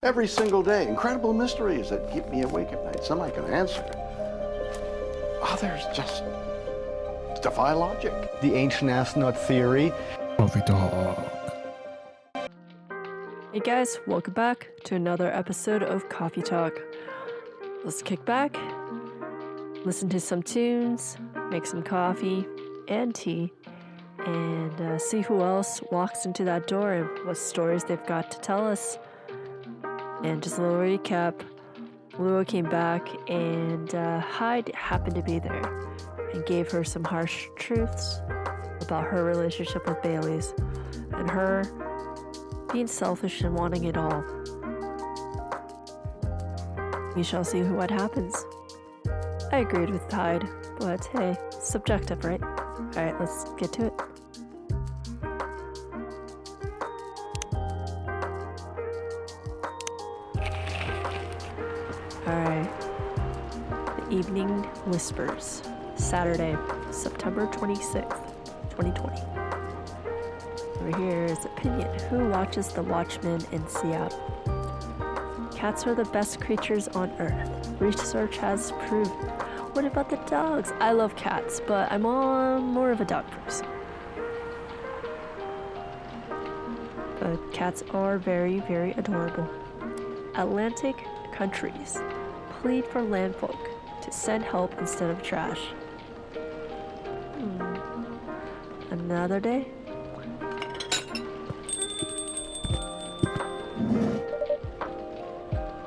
Every single day, incredible mysteries that keep me awake at night. Some I can answer. Others just defy logic. The Ancient Astronaut Theory. Coffee Talk. Hey guys, welcome back to another episode of Coffee Talk. Let's kick back, listen to some tunes, make some coffee and tea, and see who else walks into that door and what stories they've got to tell us. And just a little recap, Lua came back and Hyde happened to be there and gave her some harsh truths about her relationship with Bailey's and her being selfish and wanting it all. We shall see what happens. I agreed with Hyde, but hey, subjective, right? Alright, let's get to it. Alright. The Evening Whispers. Saturday, September 26th, 2020. Over here is opinion. Who watches The Watchmen in Seattle? Cats are the best creatures on Earth. Research has proved. What about the dogs? I love cats, but I'm more of a dog person. But cats are very, very adorable. Atlantic countries plead for landfolk to send help instead of trash. Another day?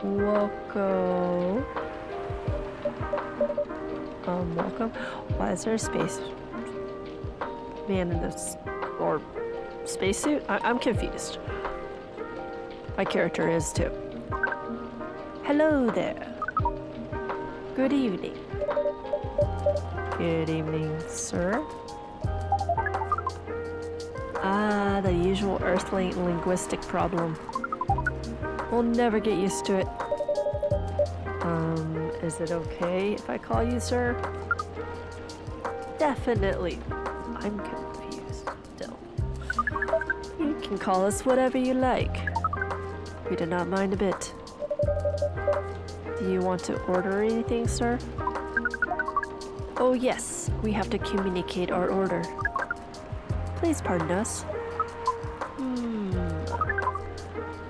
Welcome. Welcome. Why is there a space man in this or spacesuit? I'm confused. My character is too. Hello there. Good evening. Good evening, sir. Ah, the usual Earthling linguistic problem. We'll never get used to it. Is it okay if I call you sir? Definitely. I'm confused still. You can call us whatever you like. We do not mind a bit. Do you want to order anything, sir? Oh yes, we have to communicate our order. Please pardon us.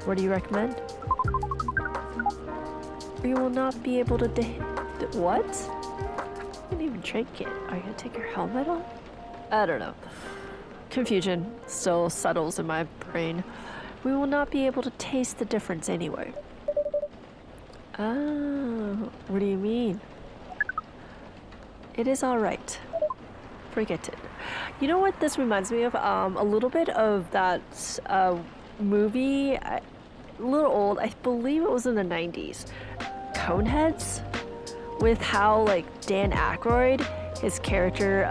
What do you recommend? We will not be able to what? I didn't even drink it. Are you gonna take your helmet off? I don't know. Confusion still settles in my brain. We will not be able to taste the difference anyway. Oh, what do you mean? It is alright. Forget it. You know what this reminds me of? A little bit of that movie, a little old, I believe it was in the 90s. Coneheads? With how, like, Dan Aykroyd, his character,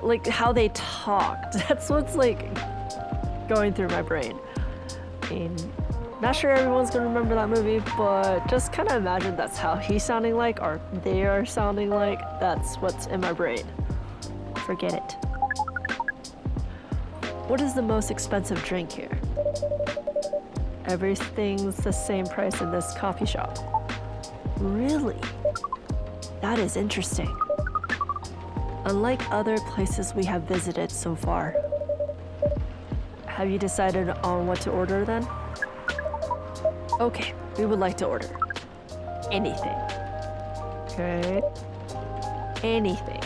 like, how they talked. That's what's, like, going through my brain. I mean, not sure everyone's gonna remember that movie, but just kind of imagine that's how he's sounding like, or they are sounding like. That's what's in my brain. Forget it. What is the most expensive drink here? Everything's the same price in this coffee shop. Really? That is interesting. Unlike other places we have visited so far. Have you decided on what to order then? Okay, we would like to order anything. Okay. Anything.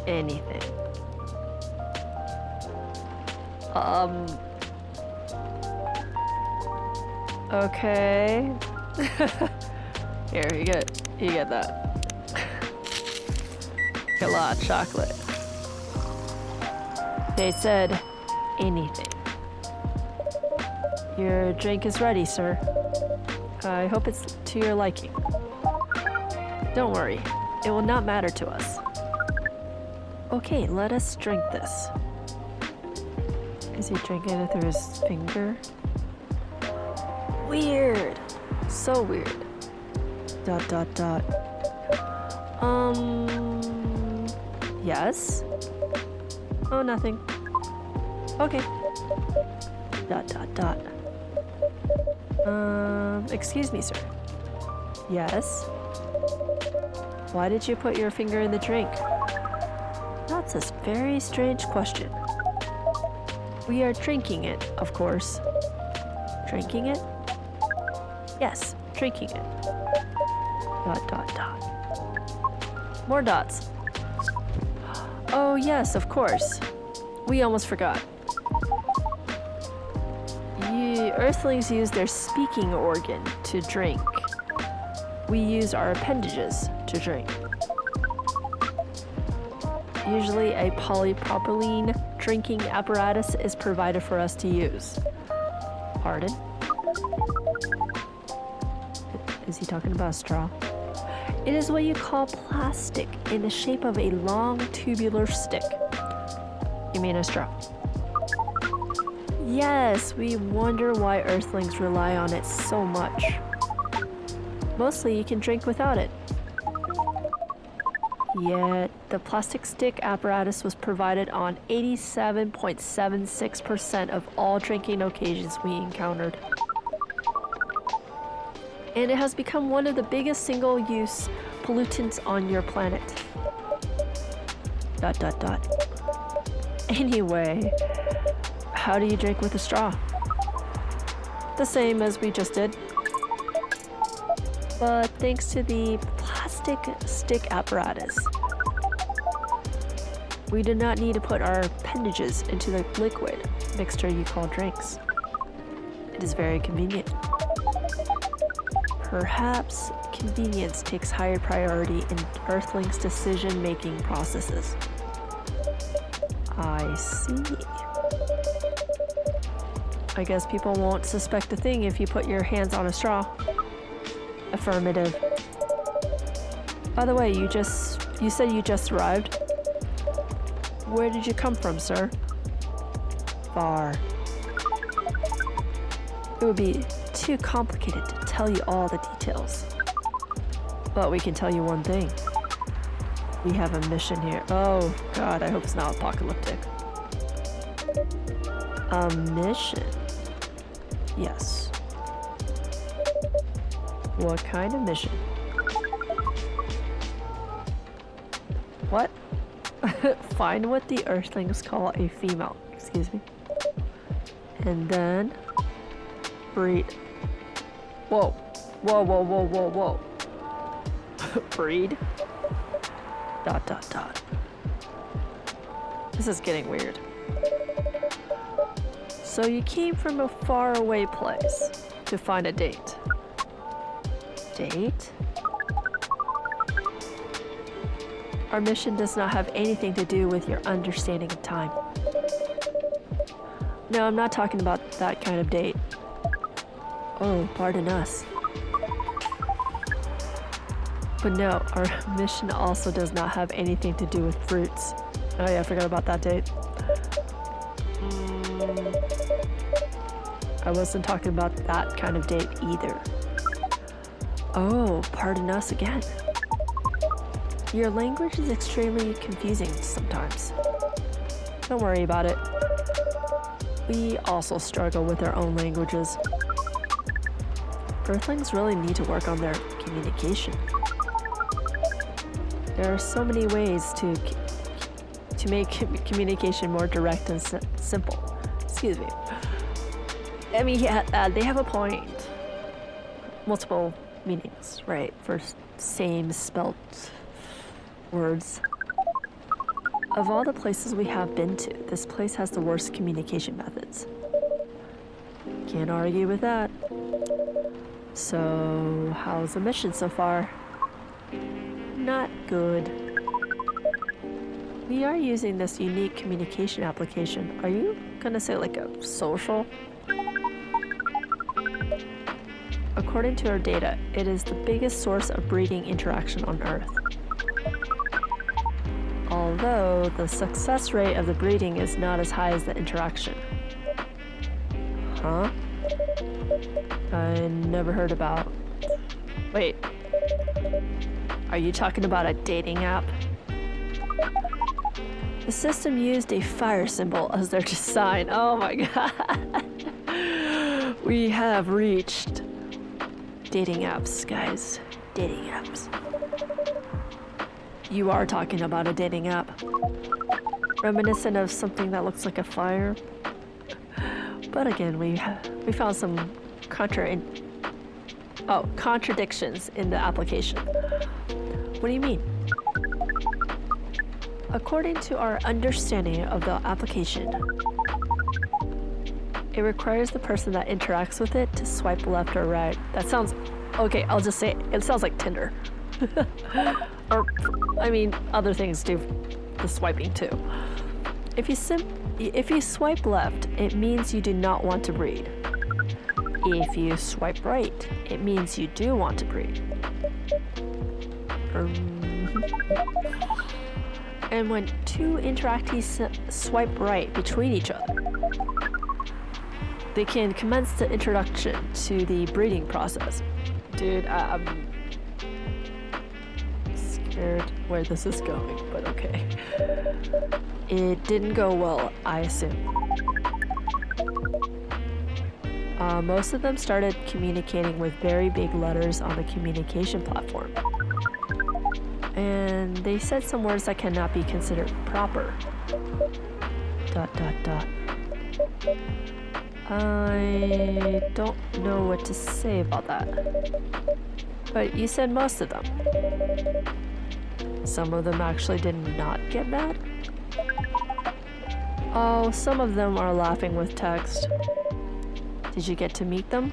Anything. Okay. Here, you get that. Get a lot of chocolate. They said anything. Your drink is ready, sir. I hope it's to your liking. Don't worry, it will not matter to us. Okay, let us drink this. Is he drinking it through his finger? Weird. So weird. ... Yes? Oh, nothing. Okay. Dot dot dot. Excuse me, sir. Yes? Why did you put your finger in the drink? That's a very strange question. We are drinking it, of course. Drinking it? Yes, drinking it. Dot dot dot. More dots. Oh yes, of course. We almost forgot. Earthlings use their speaking organ to drink. We use our appendages to drink. Usually a polypropylene drinking apparatus is provided for us to use. Pardon? Is he talking about a straw? It is what you call plastic in the shape of a long tubular stick. You mean a straw? Yes, we wonder why Earthlings rely on it so much. Mostly you can drink without it. Yet, the plastic stick apparatus was provided on 87.76% of all drinking occasions we encountered. And it has become one of the biggest single-use pollutants on your planet. Dot dot dot. Anyway, how do you drink with a straw? The same as we just did. But thanks to the plastic stick apparatus, we do not need to put our appendages into the liquid mixture you call drinks. It is very convenient. Perhaps convenience takes higher priority in Earthlings' decision-making processes. I see. I guess people won't suspect a thing if you put your hands on a straw. Affirmative. By the way, you said you just arrived? Where did you come from, sir? Far. It would be too complicated to tell you all the details. But we can tell you one thing. We have a mission here. Oh god, I hope it's not apocalyptic. A mission? Yes. What kind of mission? What? Find what the Earthlings call a female. Excuse me. And then breed. Whoa. Whoa, whoa, whoa, whoa, whoa. Breed? Dot, dot, dot. This is getting weird. So you came from a faraway place to find a date. Date? Our mission does not have anything to do with your understanding of time. No, I'm not talking about that kind of date. Oh, pardon us. But no, our mission also does not have anything to do with fruits. Oh yeah, I forgot about that date. I wasn't talking about that kind of date either. Oh, pardon us again. Your language is extremely confusing sometimes. Don't worry about it. We also struggle with our own languages. Earthlings really need to work on their communication. There are so many ways to make communication more direct and simple. Excuse me. I mean, yeah, they have a point. Multiple meanings, right? For same spelt words. Of all the places we have been to, this place has the worst communication methods. Can't argue with that. So, how's the mission so far? Not good. We are using this unique communication application. Are you gonna say like a social? According to our data, it is the biggest source of breeding interaction on Earth. Although the success rate of the breeding is not as high as the interaction. Huh? I never heard about... Wait. Are you talking about a dating app? The system used a fire symbol as their design. Oh my god. We have reached dating apps, guys. Dating apps. You are talking about a dating app. Reminiscent of something that looks like a fire. But again, we found some contradictions in the application. What do you mean? According to our understanding of the application, it requires the person that interacts with it to swipe left or right. That sounds... Okay, I'll just say it sounds like Tinder. Or, I mean, other things do the swiping too. If you swipe left, it means you do not want to breed. If you swipe right, it means you do want to breed. And when two interactees swipe right between each other, they can commence the introduction to the breeding process. Dude, I'm scared where this is going, but okay. It didn't go well, I assume. Most of them started communicating with very big letters on the communication platform. And they said some words that cannot be considered proper. ... I don't know what to say about that. But you said most of them. Some of them actually did not get mad? Oh, some of them are laughing with text. Did you get to meet them?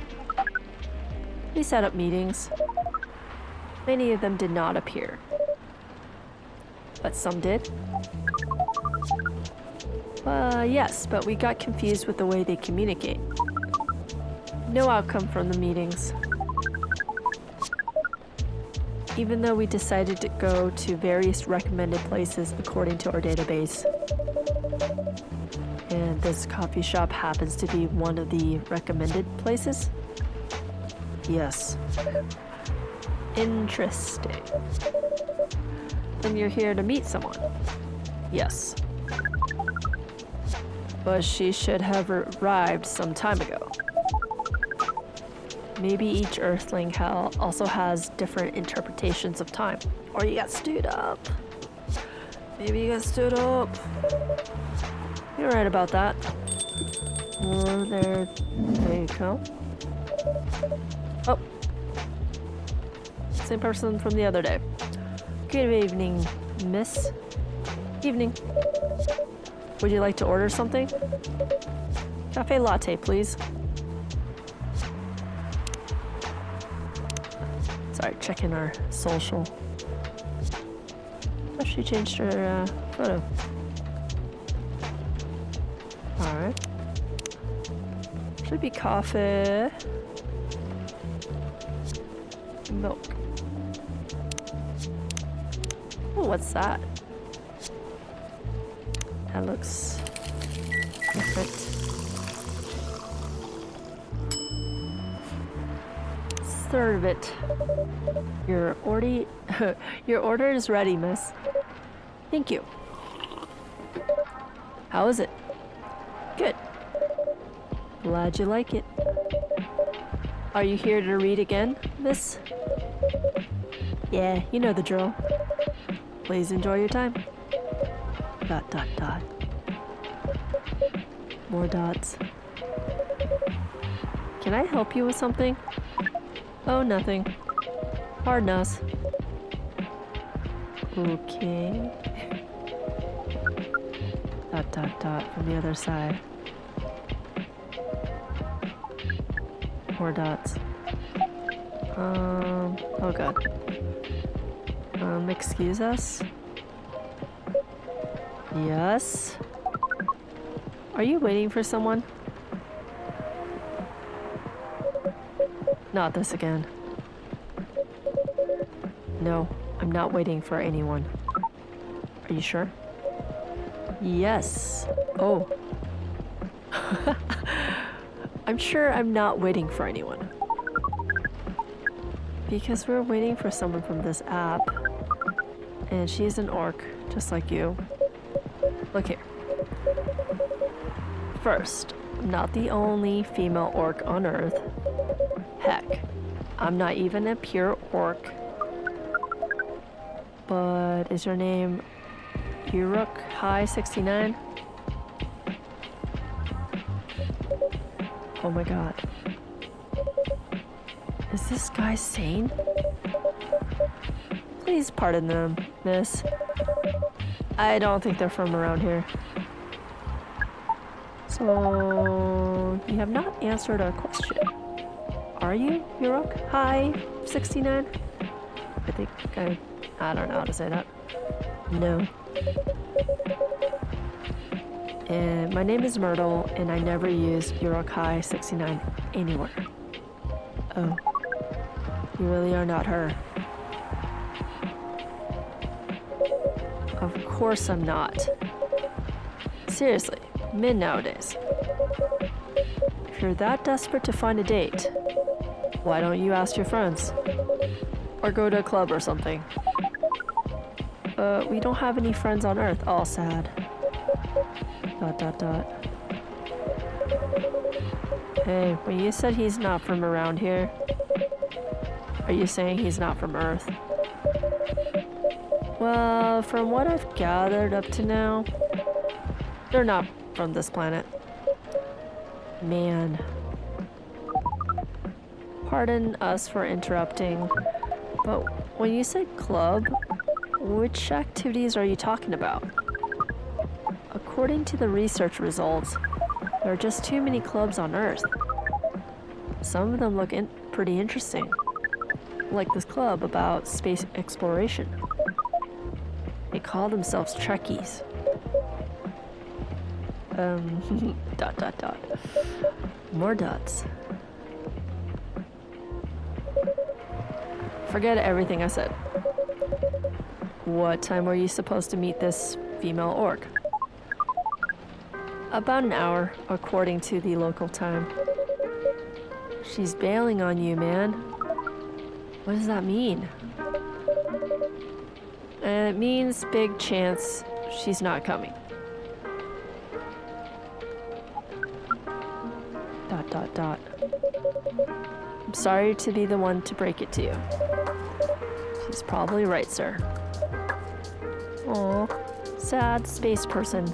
We set up meetings. Many of them did not appear. But some did? Yes, but we got confused with the way they communicate. No outcome from the meetings. Even though we decided to go to various recommended places according to our database. And this coffee shop happens to be one of the recommended places? Yes. Interesting. Then you're here to meet someone? Yes. But she should have arrived some time ago. Maybe each Earthling also has different interpretations of time. Or you got stood up. Maybe you got stood up. You're right about that. Oh, there you go. Oh. Same person from the other day. Good evening, miss. Evening. Would you like to order something? Cafe latte, please. Sorry, checking our social. Oh, she changed her photo. Alright. Should be coffee. Milk. Oh, what's that? That looks different. Serve it. Your order is ready, miss. Thank you. How is it? Good. Glad you like it. Are you here to read again, miss? Yeah, you know the drill. Please enjoy your time. ... More dots. Can I help you with something? Oh, nothing. Hard nos. Okay. ... from the other side. More dots. Oh god. Excuse us? Yes? Are you waiting for someone? Not this again. No, I'm not waiting for anyone. Are you sure? Yes. Oh. I'm sure I'm not waiting for anyone. Because we're waiting for someone from this app. And she's an orc, just like you. Look here. First, I'm not the only female orc on Earth. Heck, I'm not even a pure orc. But is your name Uruk High 69? Oh my god. Is this guy sane? Please pardon them, miss. I don't think they're from around here. So, you have not answered our question. Are you Uruk High 69? I don't know how to say that. No. And my name is Myrtle, and I never use Uruk High 69 anywhere. Oh. You really are not her. Of course I'm not. Seriously, men nowadays. If you're that desperate to find a date, why don't you ask your friends? Or go to a club or something. We don't have any friends on Earth, all sad. ... Hey, when you said he's not from around here, are you saying he's not from Earth? Well, from what I've gathered up to now, they're not from this planet. Man. Pardon us for interrupting, but when you say club, which activities are you talking about? According to the research results, there are just too many clubs on Earth. Some of them look pretty interesting, like this club about space exploration. They call themselves Trekkies. ... More dots. Forget everything I said. What time were you supposed to meet this female orc? About an hour, according to the local time. She's bailing on you, man. What does that mean? It means big chance she's not coming. ... I'm sorry to be the one to break it to you. She's probably right, sir. Aw, sad space person.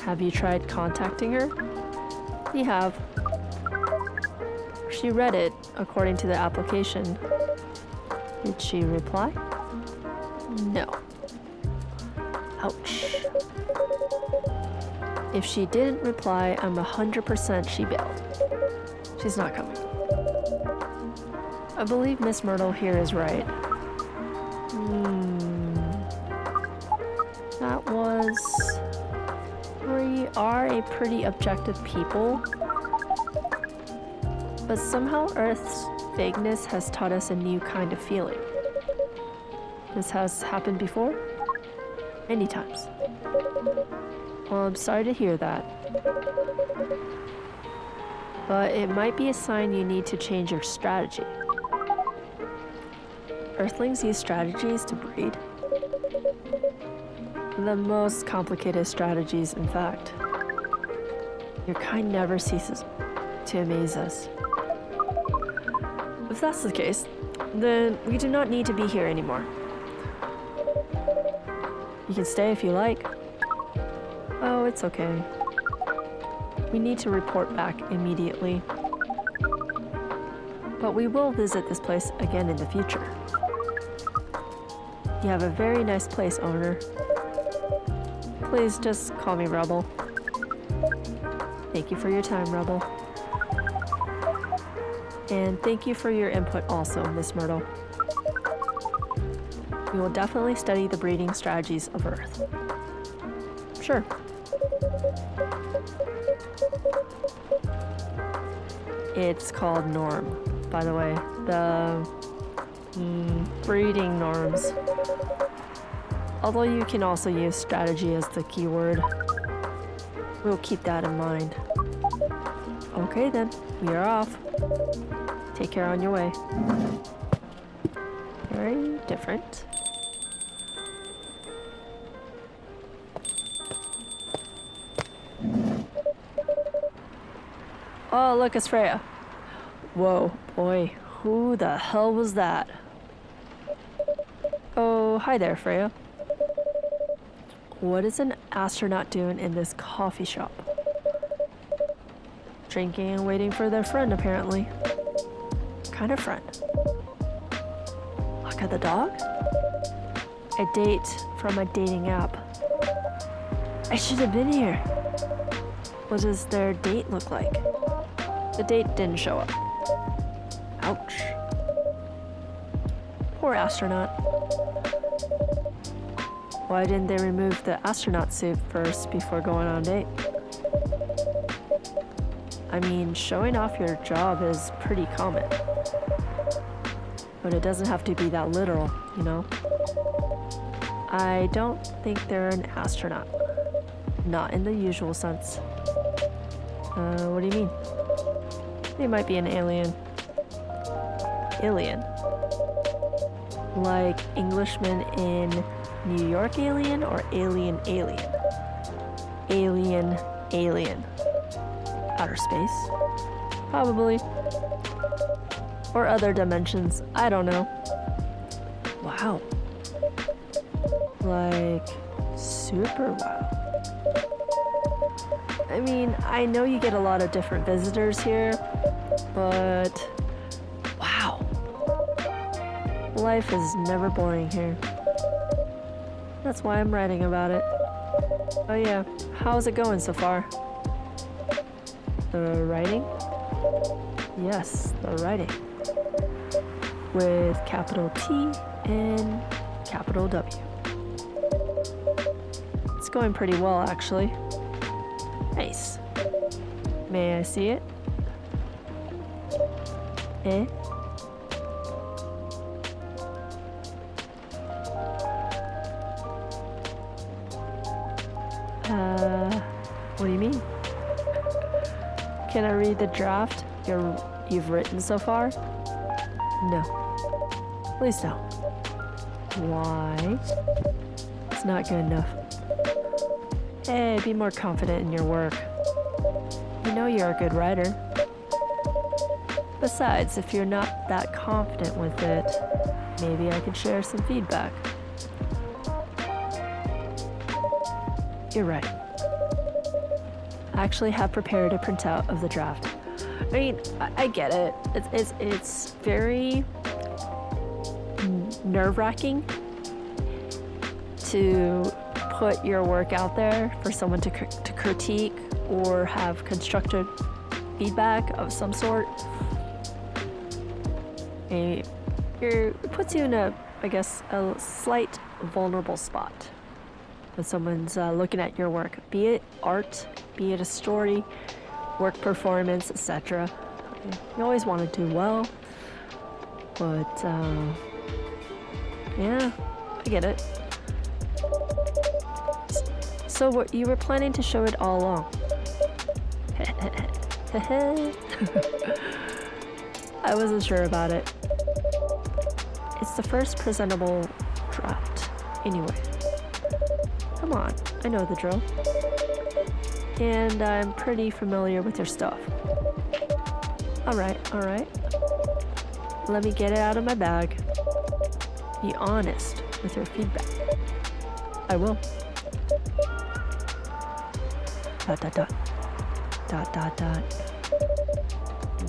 Have you tried contacting her? We have. She read it according to the application. Did she reply? No. Ouch. If she didn't reply, I'm 100% she bailed. She's not coming. I believe Miss Myrtle here is right. That was... We are a pretty objective people. But somehow Earth's vagueness has taught us a new kind of feeling. This has happened before? Many times. Well, I'm sorry to hear that. But it might be a sign you need to change your strategy. Earthlings use strategies to breed. The most complicated strategies, in fact. Your kind never ceases to amaze us. If that's the case, then we do not need to be here anymore. You can stay if you like. Oh, it's okay. We need to report back immediately. But we will visit this place again in the future. You have a very nice place, owner. Please just call me Rebel. Thank you for your time, Rebel. And thank you for your input also, Miss Myrtle. We will definitely study the breeding strategies of Earth. Sure. It's called norm, by the way. The breeding norms. Although you can also use strategy as the keyword. We'll keep that in mind. Okay then, we are off. Take care on your way. Very different. Oh, look, it's Freya. Whoa, boy, who the hell was that? Oh, hi there, Freya. What is an astronaut doing in this coffee shop? Drinking and waiting for their friend, apparently. What kind of friend? Look at the dog? A date from a dating app. I should have been here. What does their date look like? The date didn't show up. Ouch. Poor astronaut. Why didn't they remove the astronaut suit first before going on a date? I mean, showing off your job is pretty common. But it doesn't have to be that literal, you know? I don't think they're an astronaut. Not in the usual sense. What do you mean? They might be an alien. Alien? Like Englishman in New York alien or alien alien? Alien alien. Outer space? Probably. Or other dimensions. I don't know. Wow. Like, super wow. I mean, I know you get a lot of different visitors here, but wow. Life is never boring here. That's why I'm writing about it. Oh yeah, how's it going so far? The writing? Yes, the writing. With capital T and capital W. It's going pretty well, actually. Nice. May I see it? Eh? What do you mean? Can I read the draft you've written so far? No. Please don't. Why? It's not good enough. Hey, be more confident in your work. You know you're a good writer. Besides, if you're not that confident with it, maybe I could share some feedback. You're right. I actually have prepared a printout of the draft. I mean, I get it. It's very nerve-wracking to put your work out there for someone to critique or have constructive feedback of some sort. It puts you in a slight vulnerable spot when someone's looking at your work, be it art, be it a story, work performance, etc. You always want to do well, but yeah, I get it. So what, you were planning to show it all along? I wasn't sure about it. It's the first presentable draft. Anyway. Come on, I know the drill. And I'm pretty familiar with your stuff. Alright. Let me get it out of my bag. Be honest with your feedback. I will. ...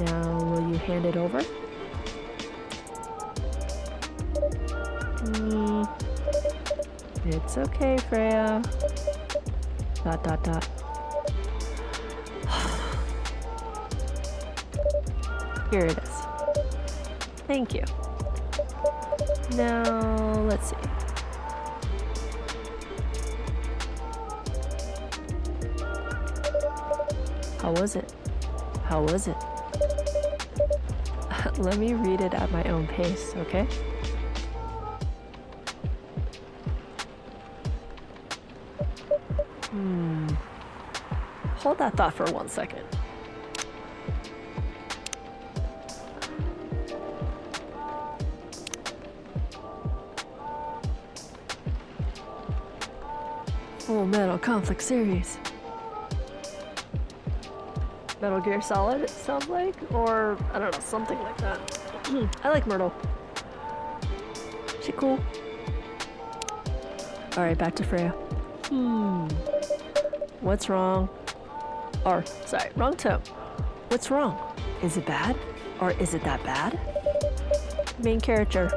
Now, will you hand it over? It's okay, Freya. ... Here it is. Thank you. Now, let's see. How was it? Let me read it at my own pace, okay? Hold that thought for 1 second. Full Metal Conflict series. Metal Gear Solid, it sounds like, or I don't know, something like that. I like Myrtle. She cool. All right, back to Freya. What's wrong? Or, sorry, wrong tone. What's wrong? Is it bad? Or is it that bad? Main character.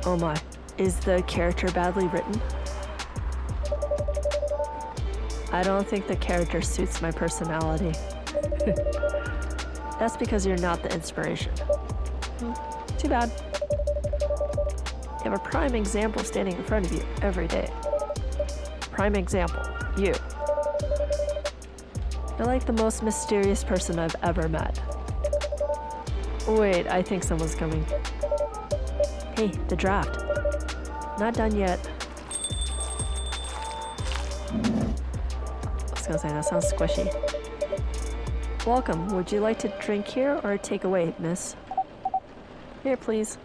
Oh my, is the character badly written? I don't think the character suits my personality. That's because you're not the inspiration. Too bad. You have a prime example standing in front of you every day. Prime example, you. You're like the most mysterious person I've ever met. Wait, I think someone's coming. Hey, the draft. Not done yet. I was gonna say, that sounds squishy. Welcome. Would you like to drink here or take away, miss? Here, please.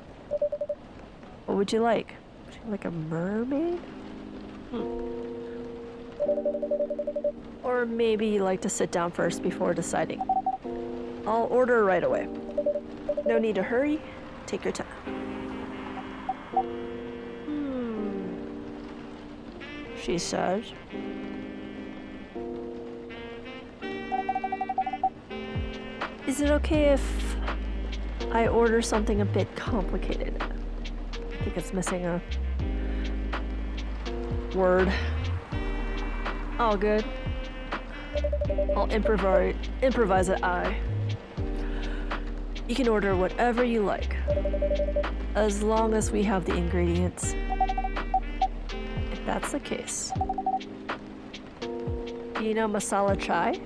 What would you like? Would you like a mermaid? Or maybe you like to sit down first before deciding. I'll order right away. No need to hurry. Take your time. She says. Is it okay if I order something a bit complicated? I think it's missing a word. All good. I'll improvise it. You can order whatever you like, as long as we have the ingredients. If that's the case. Do you know masala chai?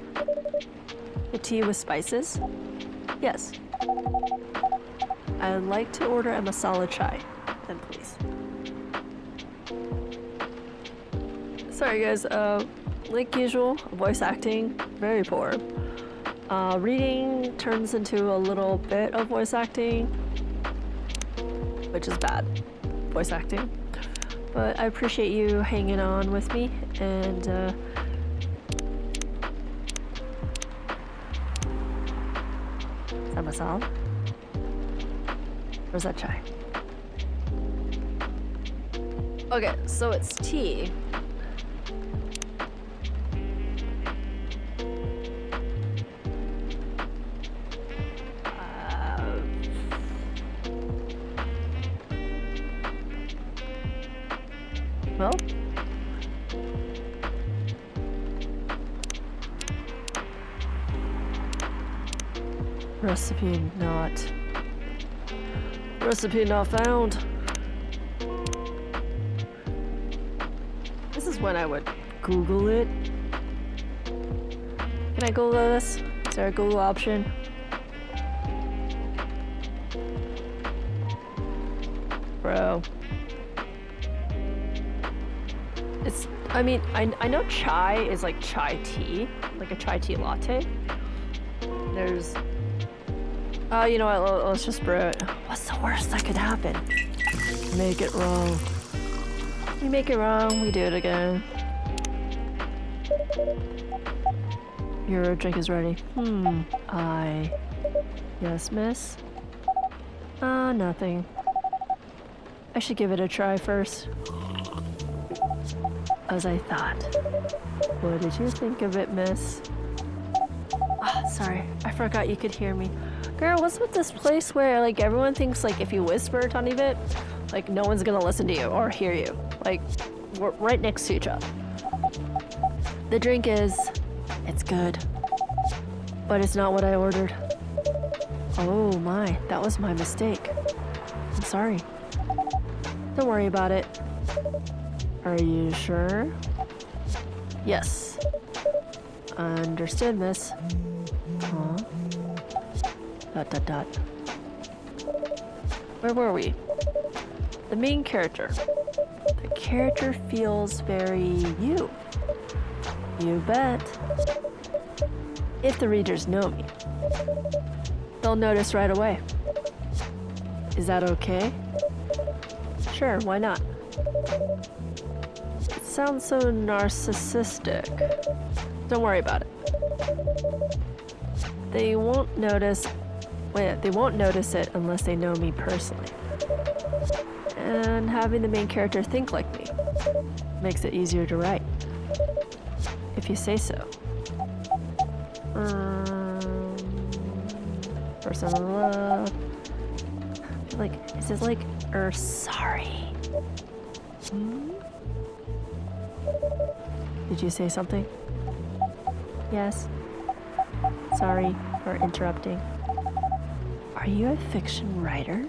The tea with spices? Yes. I'd like to order a masala chai, then please. Sorry guys, like usual, voice acting, very poor. Reading turns into a little bit of voice acting, which is bad voice acting. But I appreciate you hanging on with me, and is that masala? Or is that chai? Okay, so it's tea. Well, recipe not found. This is when I would Google it. Can I Google this? Is there a Google option? Bro. I mean, I know chai is like chai tea, like a chai tea latte. There's, oh, you know what, let's just brew it. What's the worst that could happen? Make it wrong. We make it wrong, we do it again. Your drink is ready. Yes, miss? Nothing. I should give it a try first. As I thought. What did you think of it, miss? Sorry, I forgot you could hear me. Girl, what's with this place where like everyone thinks like if you whisper a tiny bit, like no one's gonna listen to you or hear you. Like we're right next to each other. The drink it's good, but it's not what I ordered. Oh my, that was my mistake. I'm sorry. Don't worry about it. Are you sure? Yes. Understood, miss. Huh? ... Where were we? The main character. The character feels very you. You bet. If the readers know me, they'll notice right away. Is that okay? Sure, why not? It sounds so narcissistic. Don't worry about it. they won't notice. They won't notice it unless they know me personally. And having the main character think like me makes it easier to write, if you say so. Person of love. Like, is it like, sorry? Did you say something? Yes. Sorry for interrupting. Are you a fiction writer?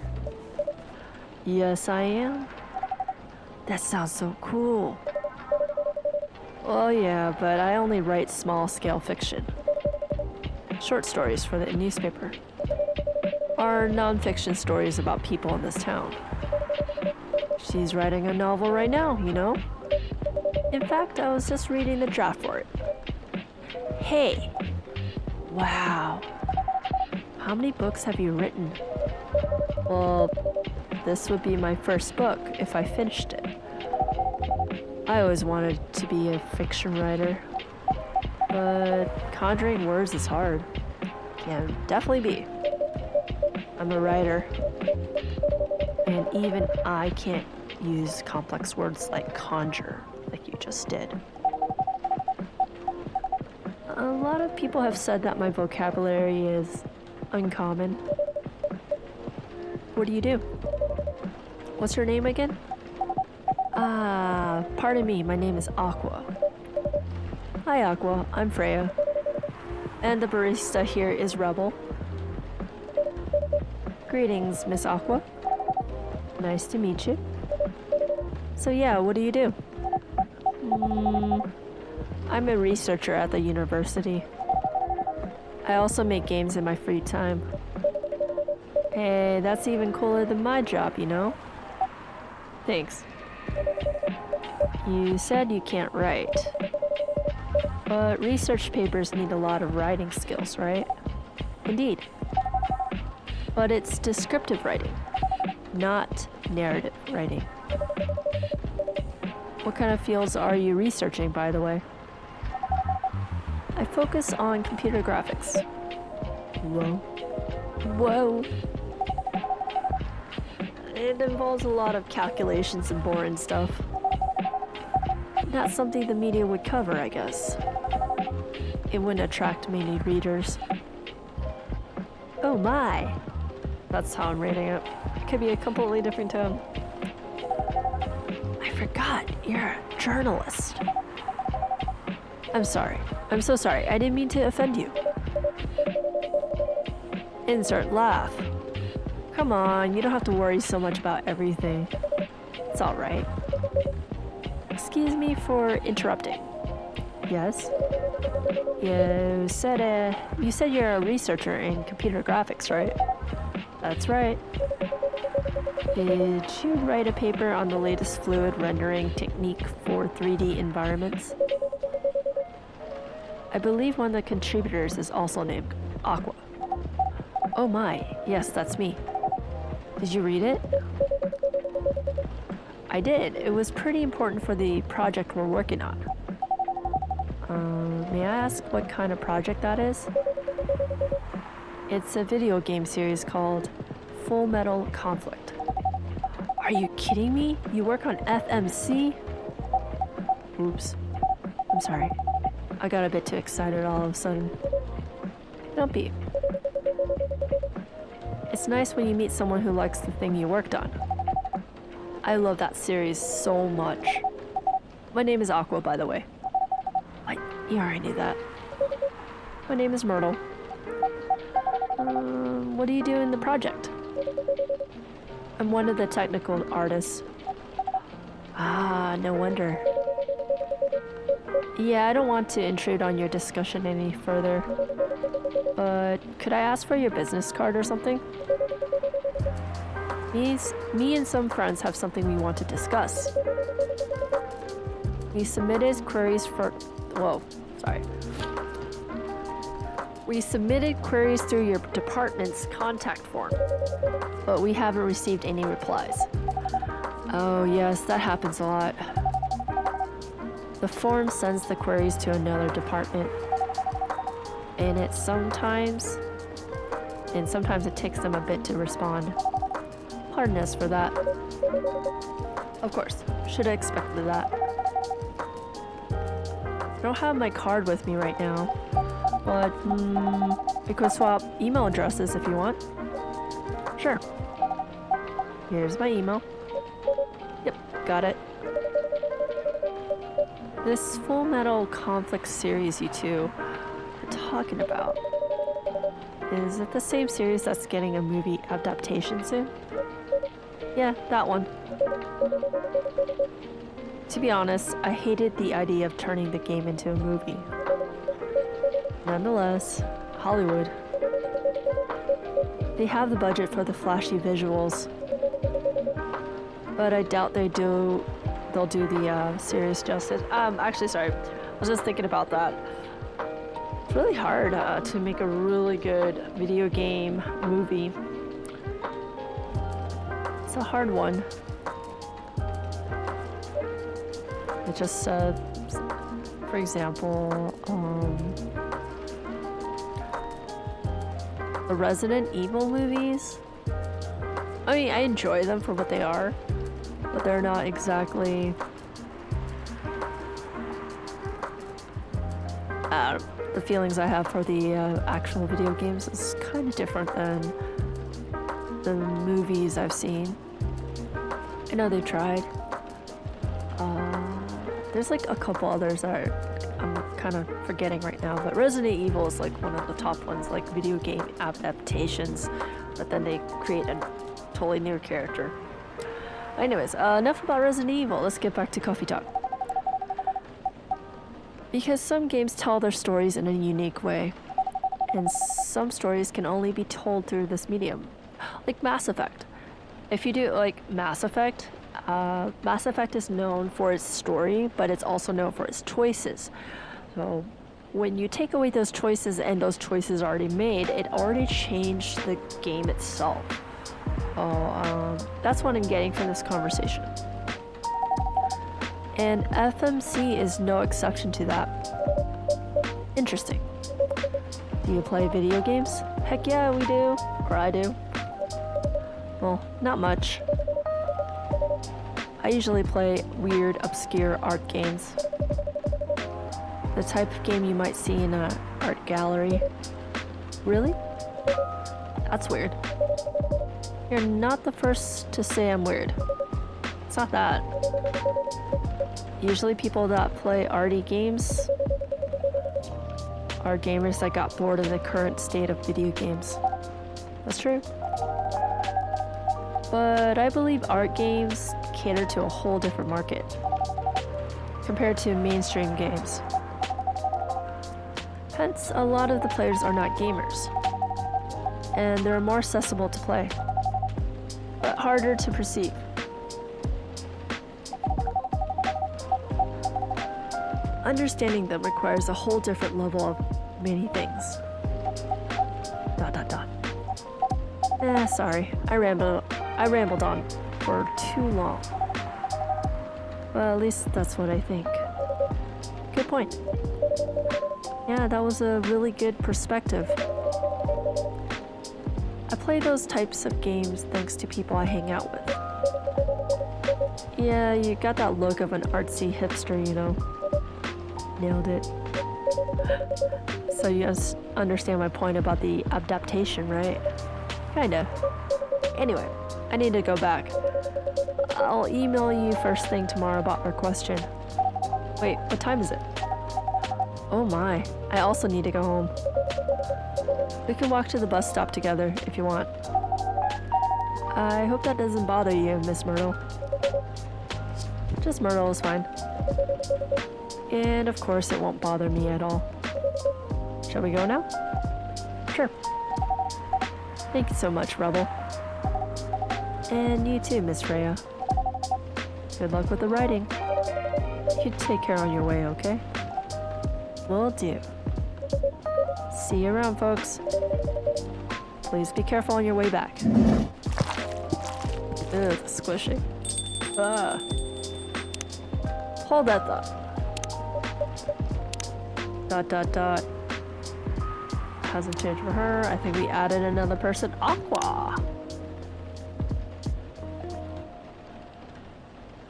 Yes, I am. That sounds so cool. Well, yeah, but I only write small-scale fiction. Short stories for the newspaper. Or non-fiction stories about people in this town. She's writing a novel right now, you know? In fact, I was just reading the draft for it. Hey! Wow. How many books have you written? Well, this would be my first book if I finished it. I always wanted to be a fiction writer, but conjuring words is hard. Can definitely be. I'm a writer, and even I can't use complex words like conjure, like you just did. A lot of people have said that my vocabulary is uncommon. What do you do? What's your name again? Pardon me, my name is Aqua. Hi Aqua, I'm Freya. And the barista here is Rebel. Greetings, Miss Aqua. Nice to meet you. So yeah, what do you do? I'm a researcher at the university. I also make games in my free time. Hey, that's even cooler than my job, you know? Thanks. You said you can't write. But research papers need a lot of writing skills, right? Indeed. But it's descriptive writing, not narrative writing. What kind of fields are you researching, by the way? I focus on computer graphics. Whoa. It involves a lot of calculations and boring stuff. Not something the media would cover, I guess. It wouldn't attract many readers. Oh my! That's how I'm rating it. It could be a completely different tone. I forgot, you're a journalist. I'm sorry. I'm so sorry. I didn't mean to offend you. Insert laugh. Come on, you don't have to worry so much about everything. It's alright. Excuse me for interrupting. Yes? You said you're a researcher in computer graphics, right? That's right. Did you write a paper on the latest fluid rendering technique for 3D environments? I believe one of the contributors is also named Aqua. Oh my, yes, that's me. Did you read it? I did. It was pretty important for the project we're working on. May I ask what kind of project that is? It's a video game series called Full Metal Conflict. Are you kidding me? You work on FMC? Oops. I'm sorry. I got a bit too excited all of a sudden. Don't be. It's nice when you meet someone who likes the thing you worked on. I love that series so much. My name is Aqua, by the way. What? You already knew that. My name is Myrtle. What do you do in the project? I'm one of the technical artists. Ah, no wonder. Yeah, I don't want to intrude on your discussion any further. But could I ask for your business card or something? Me and some friends have something we want to discuss. We submitted queries for... Whoa, sorry. We submitted queries through your department's contact form, but we haven't received any replies. Oh yes, that happens a lot. The form sends the queries to another department. in it sometimes, and sometimes it takes them a bit to respond. Pardon us for that. Of course, should have expected that. I don't have my card with me right now, but we could swap email addresses if you want. Sure. Here's my email. Yep, got it. This Full Metal Conflict series you two are talking about, is it the same series that's getting a movie adaptation soon? Yeah, that one. To be honest, I hated the idea of turning the game into a movie. Nonetheless, Hollywood. They have the budget for the flashy visuals, but I doubt they'll do the series justice. Actually, sorry, I was just thinking about that. It's really hard to make a really good video game movie. It's a hard one. It just, for example, the Resident Evil movies. I mean, I enjoy them for what they are, but they're not exactly the feelings I have for the actual video games is kind of different than the movies I've seen. I know they tried. There's like a couple others that I'm kind of forgetting right now, but Resident Evil is like one of the top ones, like video game adaptations, but then they create a totally new character. Anyways, enough about Resident Evil. Let's get back to Coffee Talk. Because some games tell their stories in a unique way, and some stories can only be told through this medium, like Mass Effect. If you do like Mass Effect is known for its story, but it's also known for its choices. So when you take away those choices and those choices are already made, it already changed the game itself. That's what I'm getting from this conversation. And FMC is no exception to that. Interesting. Do you play video games? Heck yeah, we do. Or I do. Well, not much. I usually play weird, obscure art games. The type of game you might see in an art gallery. Really? That's weird. You're not the first to say I'm weird. It's not that. Usually people that play arty games are gamers that got bored of the current state of video games. That's true. But I believe art games cater to a whole different market compared to mainstream games. Hence, a lot of the players are not gamers, and they're more accessible to play, but harder to perceive. Understanding them requires a whole different level of many things. ... Sorry, I rambled on for too long. Well, at least that's what I think. Good point. Yeah, that was a really good perspective. I play those types of games thanks to people I hang out with. Yeah, you got that look of an artsy hipster, you know. Nailed it. So you guys understand my point about the adaptation, right? Kinda. Anyway, I need to go back. I'll email you first thing tomorrow about our question. Wait, what time is it? Oh my, I also need to go home. We can walk to the bus stop together if you want. I hope that doesn't bother you, Miss Myrtle. Just Myrtle is fine. And of course it won't bother me at all. Shall we go now? Sure. Thank you so much, Rebel. And you too, Miss Freya. Good luck with the writing. You take care on your way, okay? Will do. See you around, folks. Please be careful on your way back. Ugh, squishy. Hold that thought. ... hasn't changed for her. I think we added another person, Aqua.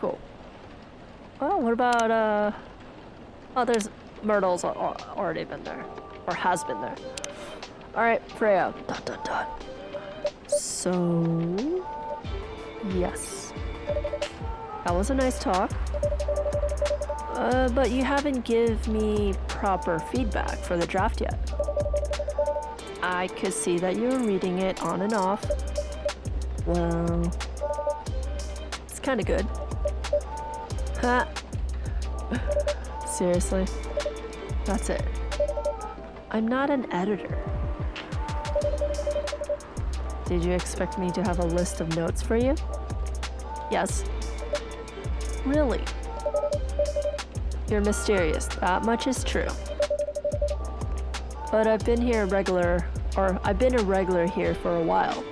Cool. Oh, what about, oh, there's Myrtle's already been there. Or has been there. Alright, Freya. ... So... Yes. That was a nice talk. But you haven't give me proper feedback for the draft yet. I could see that you were reading it on and off. Well... It's kinda good. Ha! Seriously? That's it. I'm not an editor. Did you expect me to have a list of notes for you? Yes. Really? You're mysterious. That much is true. But I've been a regular here for a while.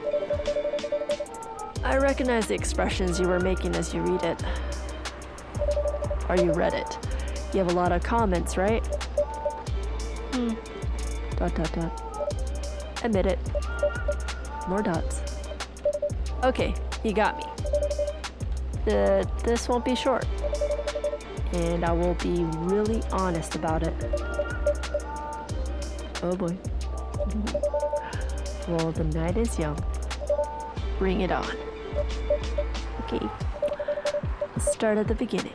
I recognize the expressions you were making as you read it. Or you read it. You have a lot of comments, right? ... Admit it. More dots. Okay, you got me. This won't be short. And I will be really honest about it. Oh boy. Well, the night is young. Bring it on. Okay. Let's start at the beginning.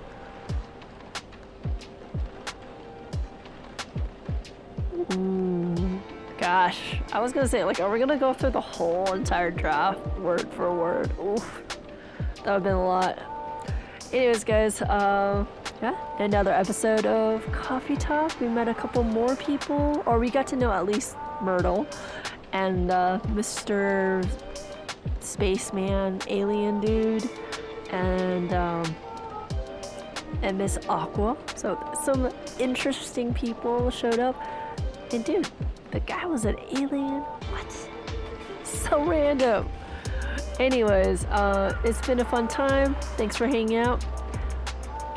Gosh, I was gonna say, like, are we gonna go through the whole entire draft word for word? Oof, that would've been a lot. Anyways, guys, yeah, another episode of Coffee Talk. We met a couple more people, or we got to know at least Myrtle and Mr. Spaceman Alien Dude and Miss Aqua. So some interesting people showed up, and dude, the guy was an alien? What? So random. Anyways, it's been a fun time. Thanks for hanging out.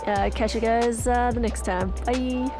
Catch you guys the next time. Bye.